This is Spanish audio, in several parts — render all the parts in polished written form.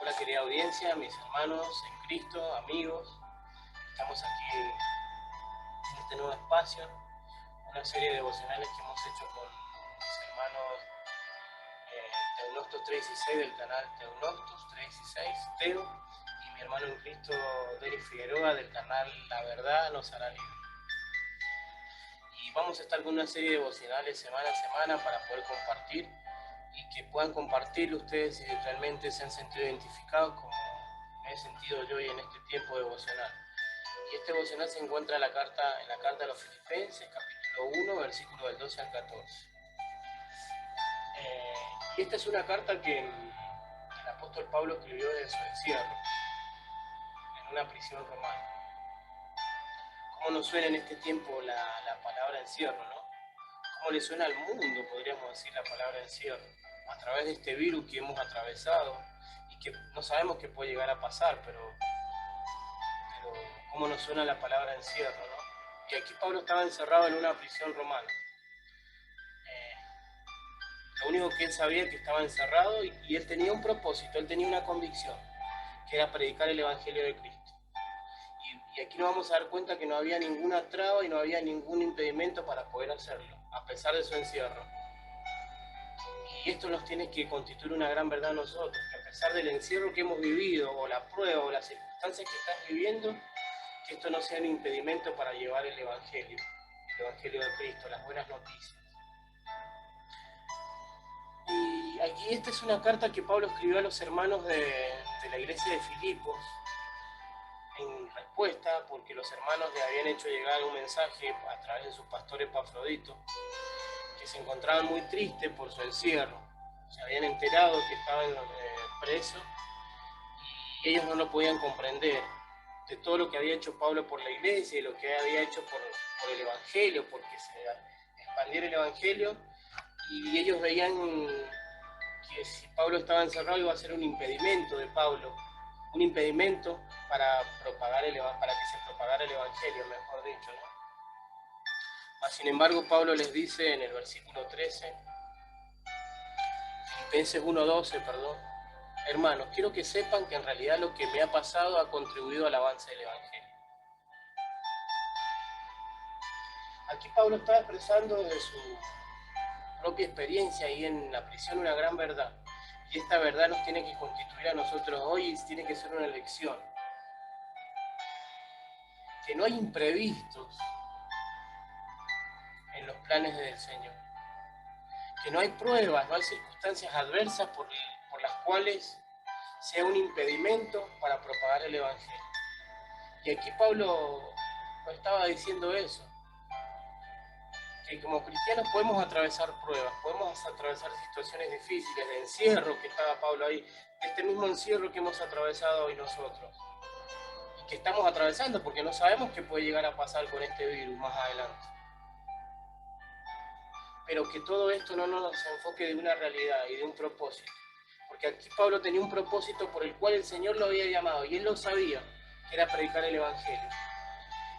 Hola querida audiencia, mis hermanos en Cristo, amigos. Estamos aquí en este nuevo espacio, una serie de devocionales que hemos hecho con mis hermanos Teunostos 316 del canal Teunostos 316 Teo, y mi hermano en Cristo Denis Figueroa del canal La Verdad Nos Hará Libre. Y vamos a estar con una serie de devocionales semana a semana para poder compartir y que puedan compartir ustedes si realmente se han sentido identificados como me he sentido yo hoy en este tiempo devocional. Y este devocional se encuentra en la carta a los Filipenses, capítulo 1, versículo del 12 al 14. Y esta es una carta que el apóstol Pablo escribió desde su encierro, en una prisión romana. ¿Cómo nos suena en este tiempo la palabra encierro, no? ¿Cómo le suena al mundo, podríamos decir, la palabra encierro? A través de este virus que hemos atravesado y que no sabemos qué puede llegar a pasar, pero cómo nos suena la palabra encierro, ¿no? Y aquí Pablo estaba encerrado en una prisión romana. Lo único que él sabía es que estaba encerrado y él tenía un propósito, él tenía una convicción, que era predicar el Evangelio de Cristo. Y aquí nos vamos a dar cuenta que no había ninguna traba y no había ningún impedimento para poder hacerlo, a pesar de su encierro. Y esto nos tiene que constituir una gran verdad a nosotros, que a pesar del encierro que hemos vivido, o la prueba, o las circunstancias que estás viviendo, que esto no sea un impedimento para llevar el Evangelio de Cristo, las buenas noticias. Y aquí esta es una carta que Pablo escribió a los hermanos de la iglesia de Filipos, en respuesta, porque los hermanos le habían hecho llegar un mensaje a través de su pastor Epafrodito, que se encontraban muy tristes por su encierro. Se habían enterado que estaban presos y ellos no lo podían comprender, de todo lo que había hecho Pablo por la iglesia y lo que había hecho por el Evangelio, porque se expandiera el Evangelio, y ellos veían que si Pablo estaba encerrado iba a ser un impedimento de Pablo, un impedimento para que se propagara el Evangelio, mejor dicho, ¿no? Mas, sin embargo, Pablo les dice en el versículo 13, Filipenses 1:12, perdón: hermanos, quiero que sepan que en realidad lo que me ha pasado ha contribuido al avance del Evangelio. Aquí Pablo está expresando desde su propia experiencia ahí en la prisión una gran verdad. Y esta verdad nos tiene que constituir a nosotros hoy y tiene que ser una lección. Que no hay imprevistos en los planes del Señor. Que no hay pruebas, no hay circunstancias adversas por las cuales sea un impedimento para propagar el Evangelio. Y aquí Pablo estaba diciendo eso, que como cristianos podemos atravesar pruebas, podemos atravesar situaciones difíciles, de encierro, que estaba Pablo ahí, de este mismo encierro que hemos atravesado hoy nosotros, y que estamos atravesando porque no sabemos qué puede llegar a pasar con este virus más adelante. Pero que todo esto no nos enfoque de una realidad y de un propósito, porque aquí Pablo tenía un propósito por el cual el Señor lo había llamado, y él lo sabía, que era predicar el Evangelio.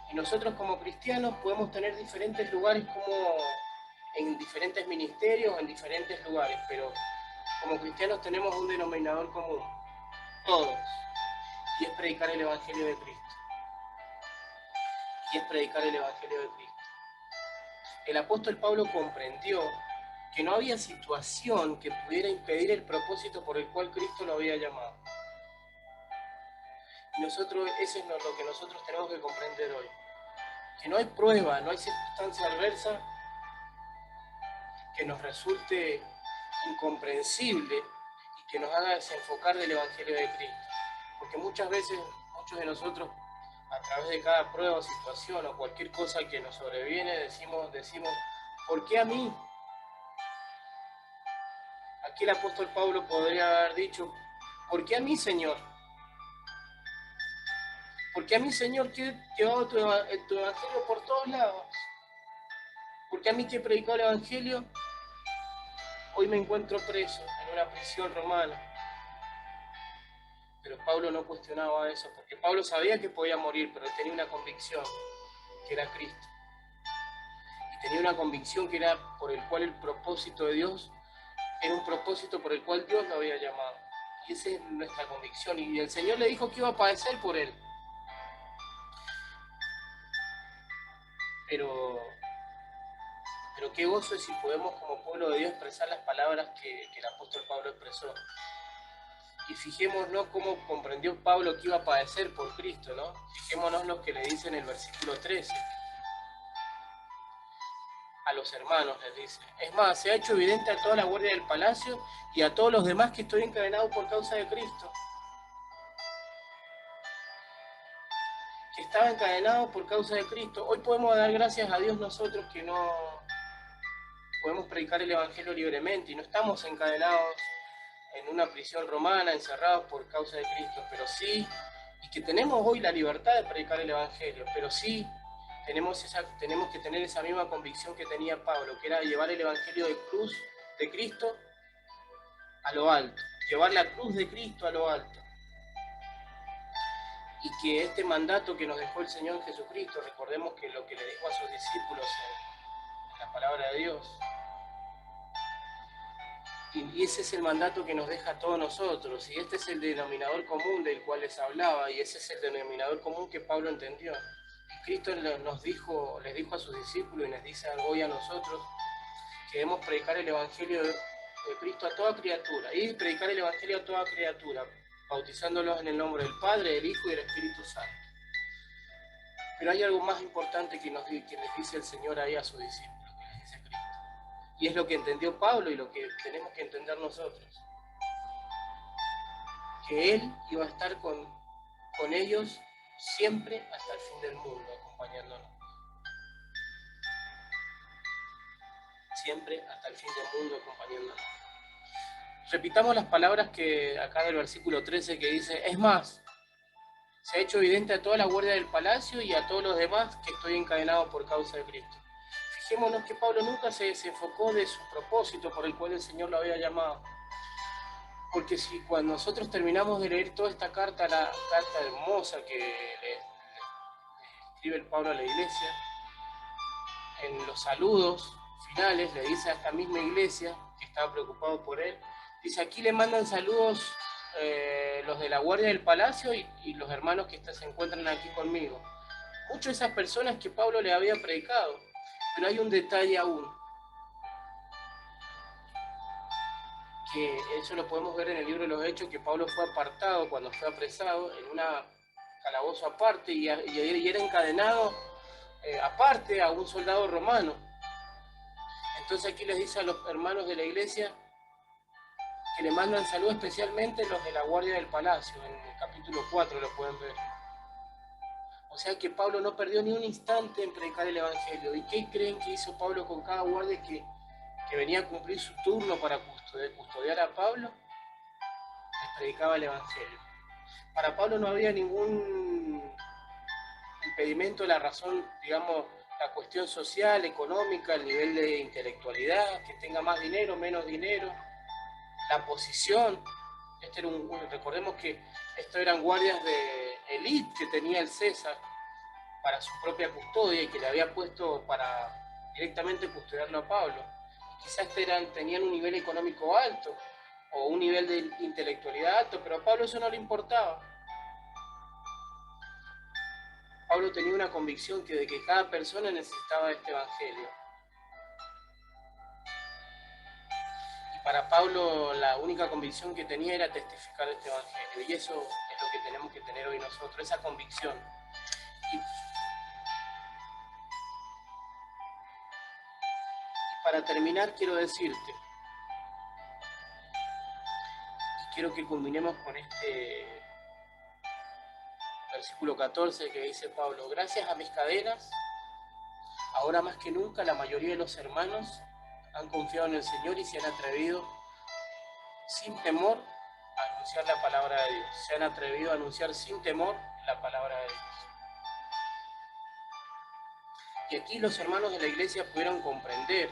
Y nosotros como cristianos podemos tener diferentes lugares, como en diferentes ministerios, en diferentes lugares, pero como cristianos tenemos un denominador común, todos, y es predicar el Evangelio de Cristo. Y es predicar el Evangelio de Cristo. El apóstol Pablo comprendió que no había situación que pudiera impedir el propósito por el cual Cristo lo había llamado. Y nosotros, eso es lo que nosotros tenemos que comprender hoy. Que no hay prueba, no hay circunstancia adversa que nos resulte incomprensible y que nos haga desenfocar del Evangelio de Cristo. Porque muchas veces, muchos de nosotros, a través de cada prueba o situación o cualquier cosa que nos sobreviene, decimos, ¿por qué a mí? Aquí el apóstol Pablo podría haber dicho, ¿por qué a mí, Señor? ¿Por qué a mí, Señor, que he llevado tu Evangelio por todos lados? ¿Por qué a mí, que he predicado el Evangelio, hoy me encuentro preso en una prisión romana? Pero Pablo no cuestionaba eso, porque Pablo sabía que podía morir, pero tenía una convicción, que era Cristo. Y tenía una convicción que era por el cual el propósito de Dios era un propósito por el cual Dios lo había llamado. Y esa es nuestra convicción. Y el Señor le dijo que iba a padecer por él. Pero, pero qué gozo es si podemos como pueblo de Dios expresar las palabras que el apóstol Pablo expresó. Y fijémonos cómo comprendió Pablo que iba a padecer por Cristo, ¿no? Fijémonos lo que le dice en el versículo 13. A los hermanos les dice: es más, se ha hecho evidente a toda la guardia del palacio y a todos los demás que estoy encadenado por causa de Cristo. Que estaba encadenado por causa de Cristo. Hoy podemos dar gracias a Dios nosotros que no podemos predicar el Evangelio libremente y no estamos encadenados en una prisión romana, encerrados por causa de Cristo, pero sí, y que tenemos hoy la libertad de predicar el Evangelio, pero sí tenemos que tener esa misma convicción que tenía Pablo, que era llevar el Evangelio de cruz de Cristo a lo alto, llevar la cruz de Cristo a lo alto. Y que este mandato que nos dejó el Señor Jesucristo, recordemos que lo que le dijo a sus discípulos en la palabra de Dios, y ese es el mandato que nos deja a todos nosotros, y este es el denominador común del cual les hablaba, y ese es el denominador común que Pablo entendió. Cristo les dijo a sus discípulos y les dice hoy a nosotros que debemos predicar el Evangelio de Cristo a toda criatura, y predicar el Evangelio a toda criatura, bautizándolos en el nombre del Padre, del Hijo y del Espíritu Santo. Pero hay algo más importante que les dice el Señor ahí a sus discípulos, que les dice Cristo. Y es lo que entendió Pablo y lo que tenemos que entender nosotros. Que Él iba a estar con ellos siempre hasta el fin del mundo, acompañándonos. Siempre hasta el fin del mundo, acompañándonos. Repitamos las palabras que acá del versículo 13 que dice: es más, se ha hecho evidente a toda la guardia del palacio y a todos los demás que estoy encadenado por causa de Cristo. Fijémonos que Pablo nunca se desenfocó de su propósito por el cual el Señor lo había llamado. Porque si cuando nosotros terminamos de leer toda esta carta, la carta hermosa que le escribe el Pablo a la iglesia, en los saludos finales le dice a esta misma iglesia que estaba preocupado por él, dice: aquí le mandan saludos los de la guardia del palacio y los hermanos que se encuentran aquí conmigo. Muchas de esas personas que Pablo le había predicado, pero hay un detalle aún, que eso lo podemos ver en el libro de los Hechos, que Pablo fue apartado cuando fue apresado en una calabozo aparte y era encadenado aparte a un soldado romano. Entonces aquí les dice a los hermanos de la iglesia que le mandan salud, especialmente los de la guardia del palacio. En el capítulo 4 lo pueden ver. O sea que Pablo no perdió ni un instante en predicar el Evangelio. ¿Y qué creen que hizo Pablo con cada guardia que venía a cumplir su turno para custodiar a Pablo? Les predicaba el Evangelio. Para Pablo no había ningún impedimento, la razón, digamos, la cuestión social, económica, el nivel de intelectualidad, que tenga más dinero, menos dinero, la posición. Recordemos que estos eran guardias de élite que tenía el César para su propia custodia y que le había puesto para directamente custodiarlo a Pablo. Quizás tenían un nivel económico alto o un nivel de intelectualidad alto, pero a Pablo eso no le importaba. Pablo tenía una convicción de que cada persona necesitaba este Evangelio. Y para Pablo la única convicción que tenía era testificar este Evangelio. Y eso es lo que tenemos que tener hoy nosotros, esa convicción. Y para terminar quiero decirte, y quiero que culminemos con este versículo 14 que dice Pablo: gracias a mis cadenas, ahora más que nunca la mayoría de los hermanos han confiado en el Señor y se han atrevido sin temor a anunciar la palabra de Dios. Se han atrevido a anunciar sin temor la palabra de Dios. Y aquí los hermanos de la iglesia pudieron comprender,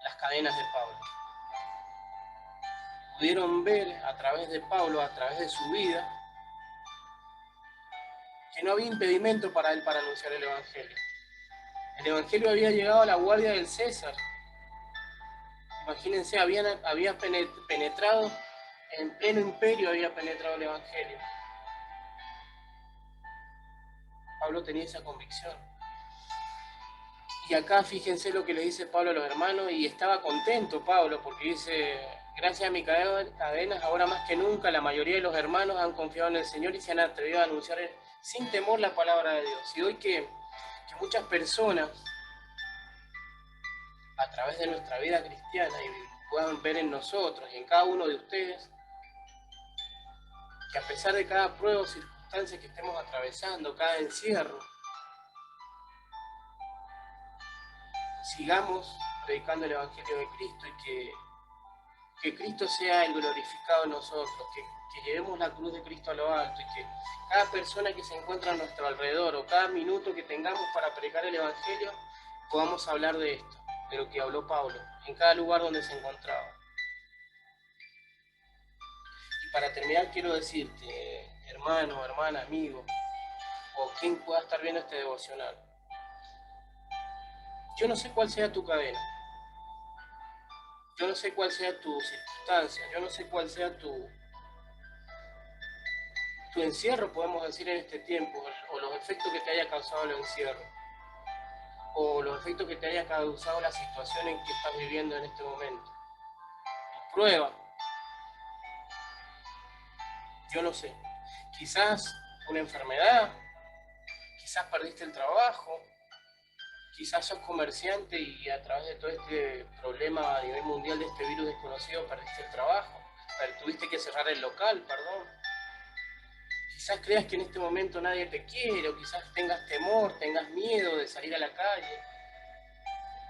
las cadenas de Pablo. Pudieron ver a través de Pablo, a través de su vida, que no había impedimento para él para anunciar el Evangelio. El Evangelio había llegado a la guardia del César. Imagínense, había penetrado, en pleno imperio había penetrado el Evangelio. Pablo tenía esa convicción. Y acá fíjense lo que le dice Pablo a los hermanos, y estaba contento Pablo, porque dice, gracias a mis cadenas, ahora más que nunca, la mayoría de los hermanos han confiado en el Señor y se han atrevido a anunciar sin temor la palabra de Dios. Y hoy que muchas personas, a través de nuestra vida cristiana, y puedan ver en nosotros y en cada uno de ustedes, que a pesar de cada prueba o circunstancia que estemos atravesando, cada encierro, sigamos predicando el Evangelio de Cristo, y que Cristo sea el glorificado en nosotros, que llevemos la cruz de Cristo a lo alto, y que cada persona que se encuentra a nuestro alrededor, o cada minuto que tengamos para predicar el Evangelio, podamos hablar de esto, de lo que habló Pablo, en cada lugar donde se encontraba. Y para terminar quiero decirte, hermano, hermana, amigo, o quien pueda estar viendo este devocional, yo no sé cuál sea tu cadena, yo no sé cuál sea tu circunstancia, yo no sé cuál sea tu encierro, podemos decir, en este tiempo, o los efectos que te haya causado el encierro, o los efectos que te haya causado la situación en que estás viviendo en este momento. Tu prueba, yo no sé, quizás una enfermedad, quizás perdiste el trabajo, quizás sos comerciante y a través de todo este problema a nivel mundial de este virus desconocido perdiste el trabajo, tuviste que cerrar el local, perdón. Quizás creas que en este momento nadie te quiere, o quizás tengas temor, tengas miedo de salir a la calle,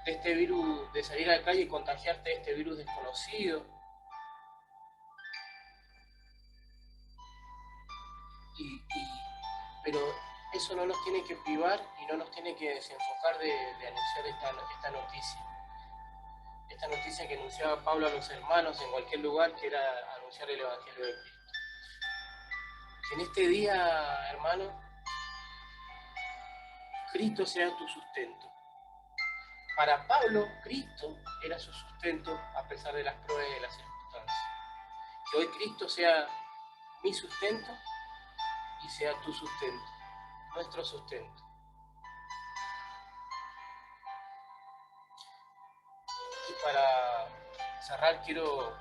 de este virus, de salir a la calle y contagiarte de este virus desconocido. Pero eso no nos tiene que privar y no nos tiene que desenfocar de anunciar esta noticia. Esta noticia que anunciaba Pablo a los hermanos en cualquier lugar, que era anunciar el Evangelio de Cristo. Que en este día, hermano, Cristo sea tu sustento. Para Pablo, Cristo era su sustento a pesar de las pruebas y de las circunstancias. Que hoy Cristo sea mi sustento y sea tu sustento, nuestro sustento. Y para cerrar, quiero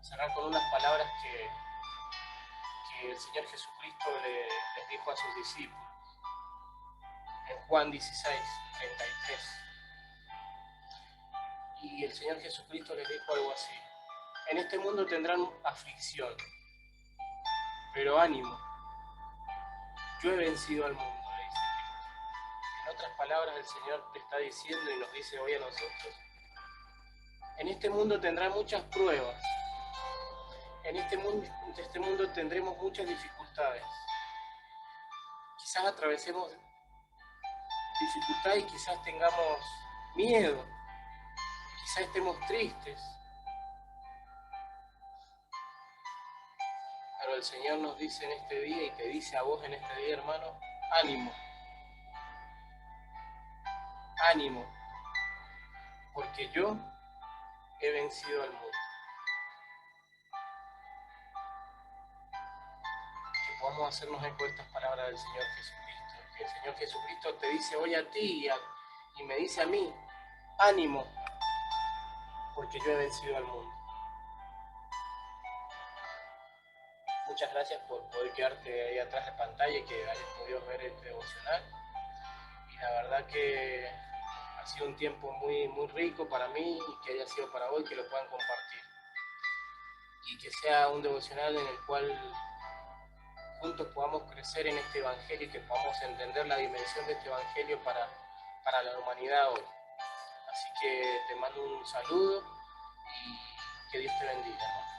cerrar con unas palabras que el Señor Jesucristo les dijo a sus discípulos en Juan 16:33. Y el Señor Jesucristo les dijo algo así: en este mundo tendrán aflicción, pero ánimo, yo he vencido al mundo, le dice Cristo. En otras palabras, el Señor te está diciendo y nos dice hoy a nosotros: en este mundo tendrán muchas pruebas, en este mundo tendremos muchas dificultades. Quizás atravesemos dificultades y quizás tengamos miedo, quizás estemos tristes, pero el Señor nos dice en este día, y te dice a vos en este día, hermano, ánimo, ánimo, porque yo he vencido al mundo. Que podamos hacernos eco de estas palabras del Señor Jesucristo, que el Señor Jesucristo te dice hoy a ti y me dice a mí, ánimo, porque yo he vencido al mundo. Muchas gracias por poder quedarte ahí atrás de pantalla y que hayas podido ver este devocional. Y la verdad que ha sido un tiempo muy, muy rico para mí, y que haya sido para vos, que lo puedan compartir. Y que sea un devocional en el cual juntos podamos crecer en este evangelio, y que podamos entender la dimensión de este evangelio para la humanidad hoy. Así que te mando un saludo y que Dios te bendiga.